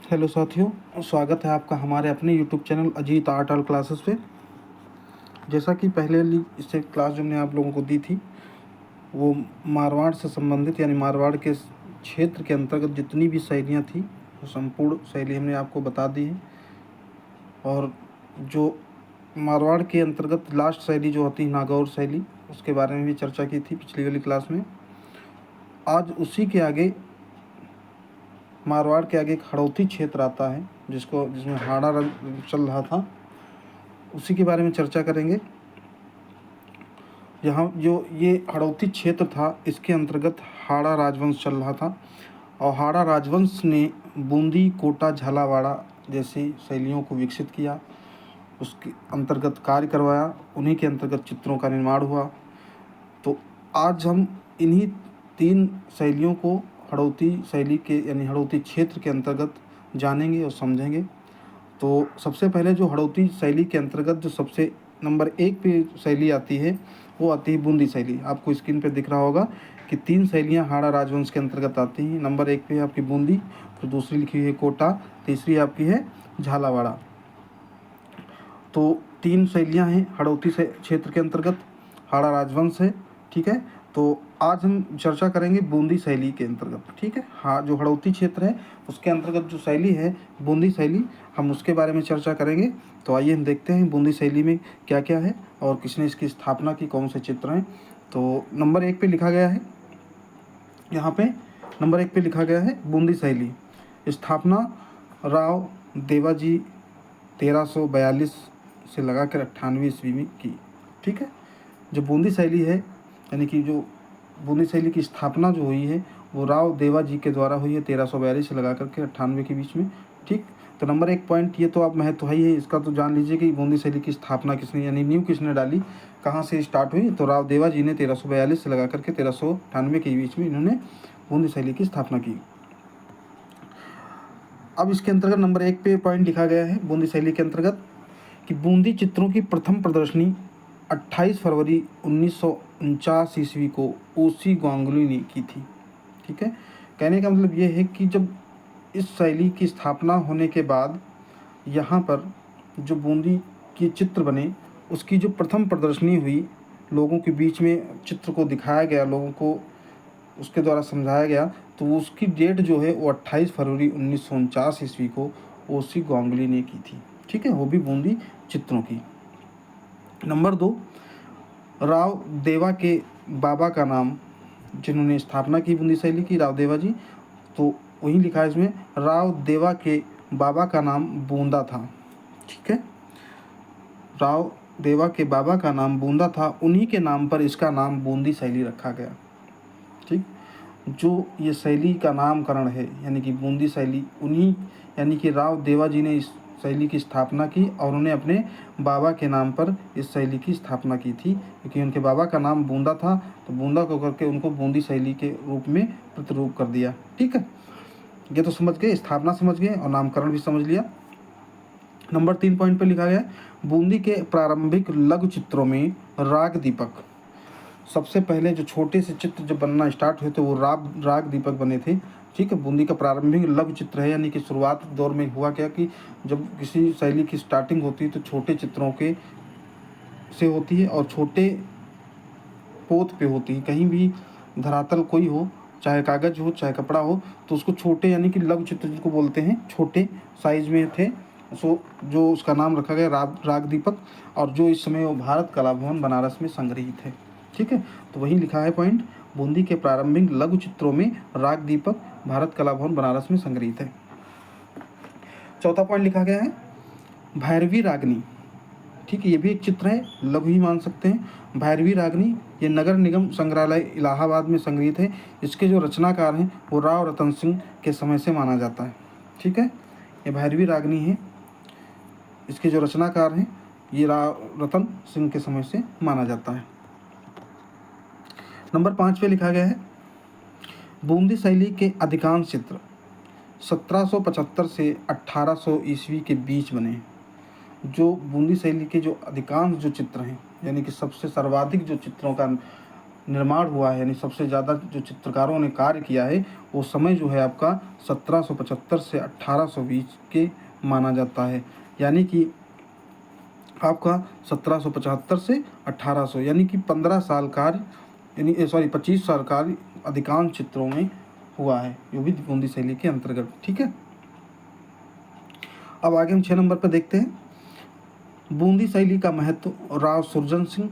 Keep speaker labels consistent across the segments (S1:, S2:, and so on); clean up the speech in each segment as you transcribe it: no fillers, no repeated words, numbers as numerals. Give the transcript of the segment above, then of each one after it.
S1: Hello साथियों, स्वागत है आपका हमारे अपने YouTube channel Ajit art all classes पे। जैसा कि पहले वाली इससे क्लास जो हमने आप लोगों को दी थी वो मारवाड़ से संबंधित यानी मारवाड़ के क्षेत्र के अंतर्गत जितनी भी शैलियाँ थी वो संपूर्ण शैली हमने आपको बता दी है। और जो मारवाड़ के अंतर्गत लास्ट शैली जो होती है नागौर शैली, उसके बारे में भी चर्चा की थी पिछली वाली क्लास में। आज उसी के आगे मारवाड़ के आगे एक हड़ौती क्षेत्र आता है जिसमें हाड़ा रंग चल रहा था, उसी के बारे में चर्चा करेंगे। यहाँ जो ये हड़ौती क्षेत्र था इसके अंतर्गत हाड़ा राजवंश चल रहा था और हाड़ा राजवंश ने बूंदी, कोटा, झालावाड़ा जैसी शैलियों को विकसित किया, उसके अंतर्गत कार्य करवाया, उन्हीं के अंतर्गत चित्रों का निर्माण हुआ। तो आज हम इन्हीं 3 शैलियों को हड़ौती शैली के यानी हड़ौती क्षेत्र के अंतर्गत जानेंगे और समझेंगे। तो सबसे पहले जो हड़ौती शैली के अंतर्गत जो सबसे नंबर 1 पे शैली आती है वो आती है बूंदी शैली। आपको स्क्रीन पे दिख रहा होगा कि 3 शैलियाँ हाड़ा राजवंश के अंतर्गत आती हैं। नंबर 1 पे है आपकी बूंदी, फिर दूसरी लिखी हुई है कोटा, तीसरी आपकी है झालावाड़ा। तो 3 शैलियाँ हैं हड़ौती से क्षेत्र के अंतर्गत, हाड़ा राजवंश है, ठीक है। तो आज हम चर्चा करेंगे बूंदी शैली के अंतर्गत, ठीक है। हाँ, जो हड़ौती क्षेत्र है उसके अंतर्गत जो शैली है बूंदी शैली, हम उसके बारे में चर्चा करेंगे। तो आइए हम देखते हैं बूंदी शैली में क्या क्या है और किसने इसकी स्थापना की, कौन से चित्र हैं। तो नंबर 1 पे लिखा गया है, यहाँ पे नंबर 1 पे लिखा गया है बूंदी शैली, स्थापना राव देवाजी 1342 से लगाकर 98 ईस्वी में की, ठीक है। जो बूंदी शैली है यानी कि जो बूंदी शैली की स्थापना जो हुई है वो राव देवा जी के द्वारा हुई है 1342 से लगा करके 98 के बीच में, ठीक। तो नंबर 1 पॉइंट ये तो आप महत्व है इसका, तो जान लीजिए कि बूंदी शैली की स्थापना किसने यानी नींव किसने डाली, कहाँ से स्टार्ट हुई। तो राव देवा जी ने 1342 से लगा करके 1398 के बीच में इन्होंने बूंदी शैली की स्थापना की। अब इसके अंतर्गत नंबर 1 पे पॉइंट लिखा गया है बूंदी शैली के अंतर्गत कि बूंदी चित्रों की प्रथम प्रदर्शनी 28 फरवरी 1949 ईस्वी को ओसी गांगुली ने की थी, ठीक है। कहने का मतलब ये है कि जब इस शैली की स्थापना होने के बाद यहाँ पर जो बूंदी के चित्र बने उसकी जो प्रथम प्रदर्शनी हुई, लोगों के बीच में चित्र को दिखाया गया, लोगों को उसके द्वारा समझाया गया, तो उसकी डेट जो है वो 28 फरवरी 1949 ईस्वी को ओसी गांगुली ने की थी, ठीक है। वो भी बूंदी चित्रों की। नंबर 2, राव देवा के बाबा का नाम, जिन्होंने स्थापना की बूंदी शैली की, राव देवा जी, तो वही लिखा है इसमें राव देवा के बाबा का नाम बूंदा था, ठीक है। राव देवा के बाबा का नाम बूंदा था, उन्हीं के नाम पर इसका नाम बूंदी शैली रखा गया, ठीक। जो ये शैली का नामकरण है यानी कि बूंदी शैली, उन्हीं यानी कि राव देवा जी ने इस शैली की स्थापना की और उन्होंने अपने बाबा के नाम पर इस शैली की स्थापना की थी, क्योंकि उनके बाबा का नाम बूंदा था, तो बूंदा को करके उनको बूंदी शैली के रूप में प्रतिरूप कर दिया, ठीक है। ये तो समझ गए, स्थापना समझ गए और नामकरण भी समझ लिया। नंबर 3 पॉइंट पर लिखा गया बूंदी के प्रारंभिक लघु चित्रों में राग दीपक, सबसे पहले जो छोटे से चित्र जब बनना स्टार्ट हुए थे वो राग दीपक बने थे, ठीक है। बूंदी का प्रारंभिक लघु चित्र है यानी कि शुरुआत दौर में हुआ क्या कि जब किसी शैली की स्टार्टिंग होती है तो छोटे चित्रों के से होती है और छोटे पोत पे होती है। कहीं भी धरातल कोई हो, चाहे कागज़ हो चाहे कपड़ा हो, तो उसको छोटे यानी कि लघु चित्र जिनको बोलते हैं, छोटे साइज में थे। सो जो उसका नाम रखा गया राग दीपक, और जो इस समय वो भारत कला भवन बनारस में संग्रहित है, ठीक है। तो वही लिखा है पॉइंट, बूंदी के प्रारंभिक लघु चित्रों में राग दीपक भारत कला भवन बनारस में संग्रहित है। चौथा पॉइंट लिखा गया है भैरवी रागनी, ठीक है। ये भी एक चित्र है, लघु ही मान सकते हैं। भैरवी रागनी ये नगर निगम संग्रहालय इलाहाबाद में संग्रहित है। इसके जो रचनाकार हैं वो राव रतन सिंह के समय से माना जाता है, ठीक है। ये भैरवी रागनी है, इसके जो रचनाकार हैं ये राव रतन सिंह के समय से माना जाता है। नंबर 5 पे लिखा गया है बूंदी शैली के अधिकांश चित्र 1775 से 1800 ईस्वी के बीच बने हैं। जो बूंदी शैली के जो अधिकांश जो चित्र हैं यानी कि सबसे सर्वाधिक जो चित्रों का निर्माण हुआ है, यानी सबसे ज़्यादा जो चित्रकारों ने कार्य किया है, वो समय जो है आपका 1775 से 1820 के माना जाता है। यानी कि आपका 1775 से 1800, यानी कि 15 साल कार्य, यानी 25 साल कार्य अधिकांश चित्रों में हुआ है, जो भी बूंदी शैली के अंतर्गत। ठीक है, अब आगे हम 6 नंबर पर देखते हैं बूंदी शैली का महत्व, राव सुरजन सिंह।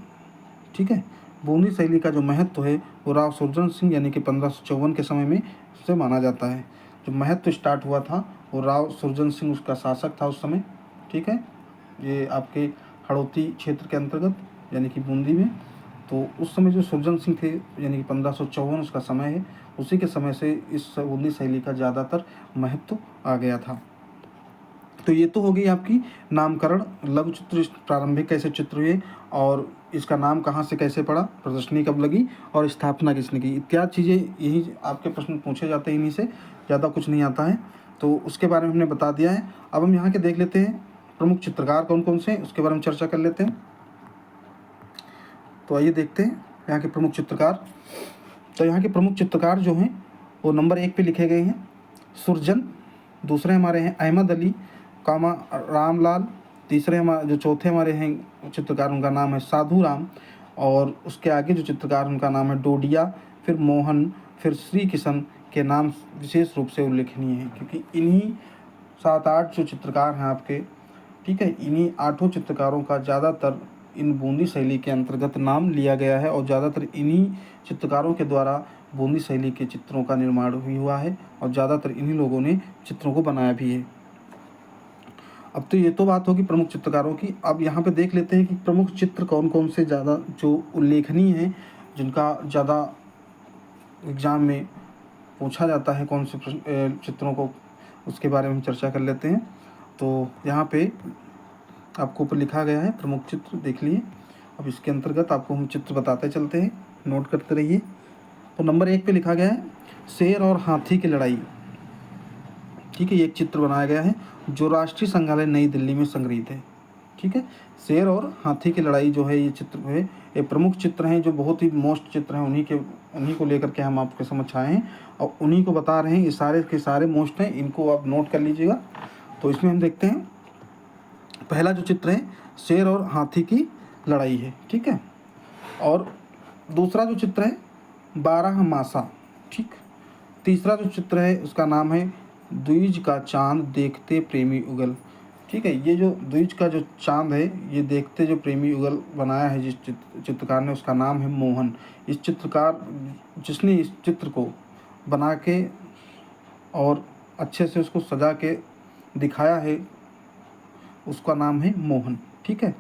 S1: ठीक है, बूंदी शैली का जो महत्व है वो राव सुरजन सिंह यानी कि 1554 के समय में से माना जाता है। जो महत्व स्टार्ट हुआ था वो राव सुरजन सिंह उसका शासक था उस समय। ठीक है, ये आपके हड़ौती क्षेत्र के अंतर्गत यानी कि बूंदी में। तो उस समय जो सुरजन सिंह थे यानी कि 1554 उसका समय है, उसी के समय से इस बूंदी शैली का ज़्यादातर महत्व आ गया था। तो ये तो हो गई आपकी नामकरण, लघु चित्र प्रारंभिक कैसे चित्र हुए और इसका नाम कहाँ से कैसे पड़ा, प्रदर्शनी कब लगी और स्थापना किसने की, इत्यादि चीज़ें यही आपके प्रश्न पूछे जाते हैं, इन्हीं से ज़्यादा कुछ नहीं आता है। तो उसके बारे में हमने बता दिया है। अब हम यहाँ के देख लेते हैं प्रमुख चित्रकार कौन कौन से हैं, उसके बारे में चर्चा कर लेते हैं। तो आइए देखते हैं यहाँ के प्रमुख चित्रकार। तो यहाँ के प्रमुख चित्रकार जो हैं वो नंबर 1 पे लिखे गए हैं सुरजन, दूसरे हमारे हैं अहमद अली कामा रामलाल, तीसरे हमारे जो चौथे हमारे हैं चित्रकार उनका नाम है साधु राम, और उसके आगे जो चित्रकार उनका नाम है डोडिया, फिर मोहन, फिर श्री किशन के नाम विशेष रूप से उल्लेखनीय है, क्योंकि इन्हीं 7-8 जो चित्रकार हैं आपके, ठीक है, इन्हीं 8 चित्रकारों का ज़्यादातर इन बूंदी शैली के अंतर्गत नाम लिया गया है और ज़्यादातर इन्हीं चित्रकारों के द्वारा बूंदी शैली के चित्रों का निर्माण भी हुआ है और ज़्यादातर इन्हीं लोगों ने चित्रों को बनाया भी है। अब तो ये तो बात होगी प्रमुख चित्रकारों की। अब यहाँ पे देख लेते हैं कि प्रमुख चित्र कौन कौन से ज़्यादा जो उल्लेखनीय हैं, जिनका ज़्यादा एग्ज़ाम में पूछा जाता है, कौन से चित्रों को, उसके बारे में हम चर्चा कर लेते हैं। तो यहाँ पे आपको ऊपर लिखा गया है प्रमुख चित्र, देख लिए। अब इसके अंतर्गत आपको हम चित्र बताते चलते हैं, नोट करते रहिए। तो नंबर 1 पे लिखा गया है शेर और हाथी की लड़ाई। ठीक है, ये एक चित्र बनाया गया है जो राष्ट्रीय संग्रहालय नई दिल्ली में संग्रहित है। ठीक है, शेर और हाथी की लड़ाई जो है ये चित्र है, ये प्रमुख चित्र हैं, जो बहुत ही मोस्ट चित्र हैं, उन्हीं को लेकर के हम आपके समझ आए हैं और उन्हीं को बता रहे हैं। ये सारे के सारे मोस्ट हैं, इनको आप नोट कर लीजिएगा। तो इसमें हम देखते हैं पहला जो चित्र है शेर और हाथी की लड़ाई है। ठीक है, और दूसरा जो चित्र है 12 मासा। ठीक, तीसरा जो चित्र है उसका नाम है द्विज का चांद देखते प्रेमी उगल। ठीक है, ये जो द्विज का जो चांद है ये देखते जो प्रेमी उगल बनाया है जिस चित्रकार ने, उसका नाम है मोहन। इस चित्रकार जिसने इस चित्र को बना के और अच्छे से उसको सजा के दिखाया है उसका नाम है मोहन। ठीक है,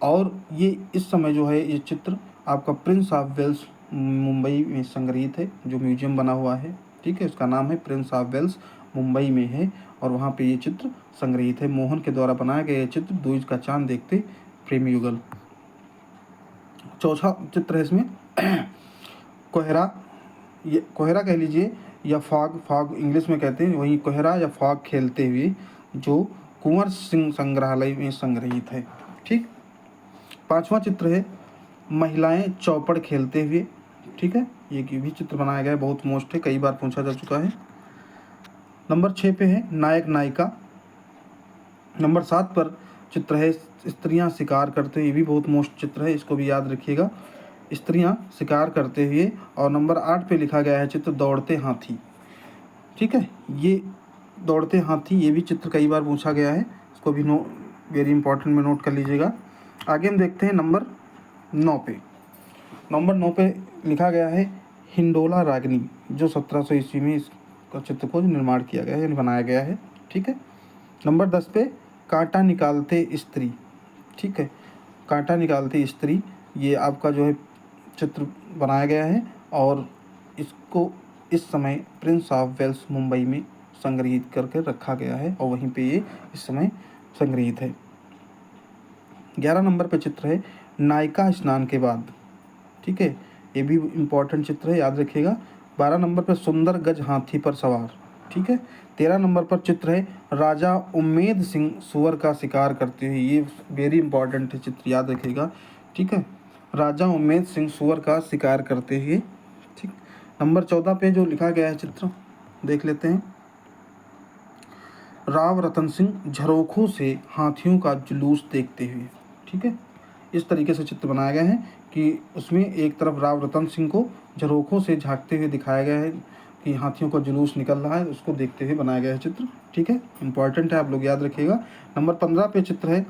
S1: और ये इस समय जो है ये चित्र आपका प्रिंस ऑफ वेल्स मुंबई में संग्रहित है, जो म्यूजियम बना हुआ है। ठीक है, उसका नाम है प्रिंस ऑफ वेल्स, मुंबई में है और वहाँ पे ये चित्र संग्रहित है। मोहन के द्वारा बनाया गया ये चित्र द्विज का चांद देखते प्रेमी युगल। चौथा चित्र है इसमें कोहरा, ये कोहरा कह लीजिए या फॉग इंग्लिश में कहते हैं, वहीं कोहरा या फॉग खेलते हुए, जो कुंवर सिंह संग्रहालय में संग्रहित है। ठीक, पांचवा चित्र है महिलाएं चौपड़ खेलते हुए। ठीक है, ये भी चित्र बनाया गया है, बहुत मोस्ट है, कई बार पूछा जा चुका है। नंबर 6 पे है नायक नायिका। नंबर 7 पर चित्र है स्त्रियां शिकार करते हुए, ये भी बहुत मोस्ट चित्र है, इसको भी याद रखिएगा, स्त्रियां शिकार करते हुए। और नंबर 8 पे लिखा गया है चित्र दौड़ते हाथी। ठीक है, ये दौड़ते हाथी, ये भी चित्र कई बार पूछा गया है, इसको भी वेरी इंपॉर्टेंट में नोट कर लीजिएगा। आगे हम देखते हैं नंबर 9 पे। नंबर 9 पे लिखा गया है हिंडोला रागनी, जो 1700 ईस्वी में इसका चित्र को निर्माण किया गया है यानी बनाया गया है। ठीक है, नंबर 10 पे कांटा निकालते स्त्री। ठीक है, कांटा निकालते स्त्री, ये आपका जो है चित्र बनाया गया है और इसको इस समय प्रिंस ऑफ वेल्स मुंबई में संग्रहित करके रखा गया है और वहीं पे ये इस समय संग्रहित है। 11 नंबर पे चित्र है नायिका स्नान के बाद। ठीक है, ये भी इम्पोर्टेंट चित्र है, याद रखिएगा। 12 नंबर पर सुंदर गज हाथी पर सवार। ठीक है, 13 नंबर पर चित्र है राजा उम्मेद सिंह सुअर का शिकार करते हुए, ये वेरी इंपॉर्टेंट है चित्र, याद रखिएगा। ठीक है, राजा उम्मेद सिंह सूअर का शिकार करते हुए। ठीक। नंबर 14 पे जो लिखा गया है चित्र देख लेते हैं। राव रतन सिंह झरोखों से हाथियों का जुलूस देखते हुए। ठीक है, इस तरीके से चित्र बनाया गया है कि उसमें एक तरफ राव रतन सिंह को झरोखों से झांकते हुए दिखाया गया है कि हाथियों का जुलूस निकल रहा है, उसको देखते हुए बनाया गया है चित्र। ठीक है, इंपॉर्टेंट है, आप लोग याद रखिएगा। नंबर 15 पे चित्र है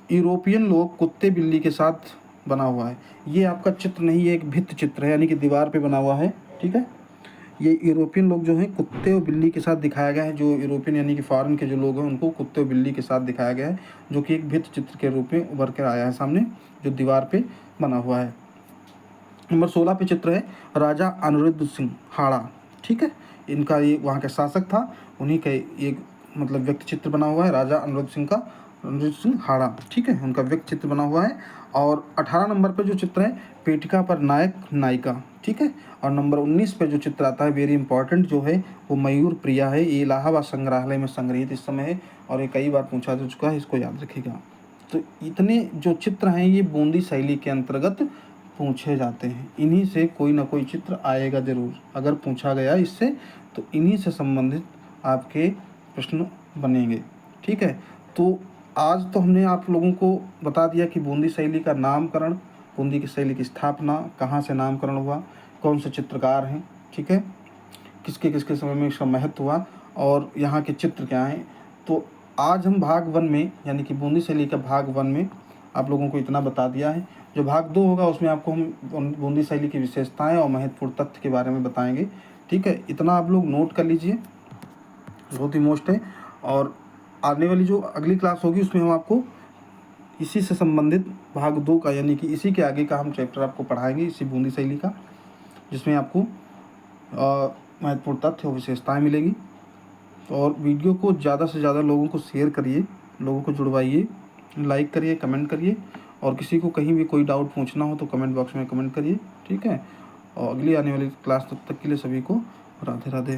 S1: यूरोपियन लोग कुत्ते बिल्ली के साथ बना हुआ है। ये आपका चित्र नहीं, ये एक भित्ति चित्र है, यानी कि दीवार पे बना हुआ है। ठीक है, ये यूरोपियन लोग जो हैं कुत्ते और बिल्ली के साथ दिखाया गया है। जो यूरोपियन यानी कि फॉरेन के जो लोग हैं उनको कुत्ते और बिल्ली के साथ दिखाया गया है, जो कि एक भित्ति चित्र के रूप में उभर कर आया है सामने, जो दीवार पे बना हुआ है। नंबर 16 पे चित्र है राजा अनिरुद्ध सिंह हाड़ा। ठीक है, इनका ये वहाँ का शासक था, उन्हीं का एक मतलब व्यक्ति चित्र बना हुआ है, राजा अनिरुद्ध सिंह हाड़ा। ठीक है, उनका व्यक्ति चित्र बना हुआ है। और 18 नंबर पे जो चित्र है पेटिका पर नायक नायिका। ठीक है, और नंबर 19 पे जो चित्र आता है वेरी इंपॉर्टेंट जो है वो मयूर प्रिया है। ये इलाहाबाद संग्रहालय में संग्रहित इस समय है और ये कई बार पूछा जा चुका है, इसको याद रखिएगा। तो इतने जो चित्र हैं ये बूंदी शैली के अंतर्गत पूछे जाते हैं। इन्हीं से कोई ना कोई चित्र आएगा ज़रूर, अगर पूछा गया इससे तो इन्हीं से संबंधित आपके प्रश्न बनेंगे। ठीक है, तो आज तो हमने आप लोगों को बता दिया कि बूंदी शैली का नामकरण, बूंदी की शैली की स्थापना, कहाँ से नामकरण हुआ, कौन से चित्रकार हैं। ठीक है, किसके किसके समय में इसका महत्व हुआ और यहाँ के चित्र क्या हैं। तो आज हम भाग 1 में यानी कि बूंदी शैली का भाग 1 में आप लोगों को इतना बता दिया है। जो भाग 2 होगा उसमें आपको हम बूंदी शैली की विशेषताएं और महत्वपूर्ण तथ्य के बारे में बताएंगे। ठीक है, इतना आप लोग नोट कर लीजिए, बहुत ही मोस्ट है। और आने वाली जो अगली क्लास होगी उसमें हम आपको इसी से संबंधित भाग 2 का यानी कि इसी के आगे का हम चैप्टर आपको पढ़ाएंगे, इसी बूंदी शैली का, जिसमें आपको महत्वपूर्ण तथ्य और विशेषताएं मिलेंगी। और वीडियो को ज़्यादा से ज़्यादा लोगों को शेयर करिए, लोगों को जुड़वाइए, लाइक करिए, कमेंट करिए। और किसी को कहीं भी कोई डाउट पूछना हो तो कमेंट बॉक्स में कमेंट करिए। ठीक है, और अगली आने वाली क्लास तब तक के लिए सभी को राधे राधे।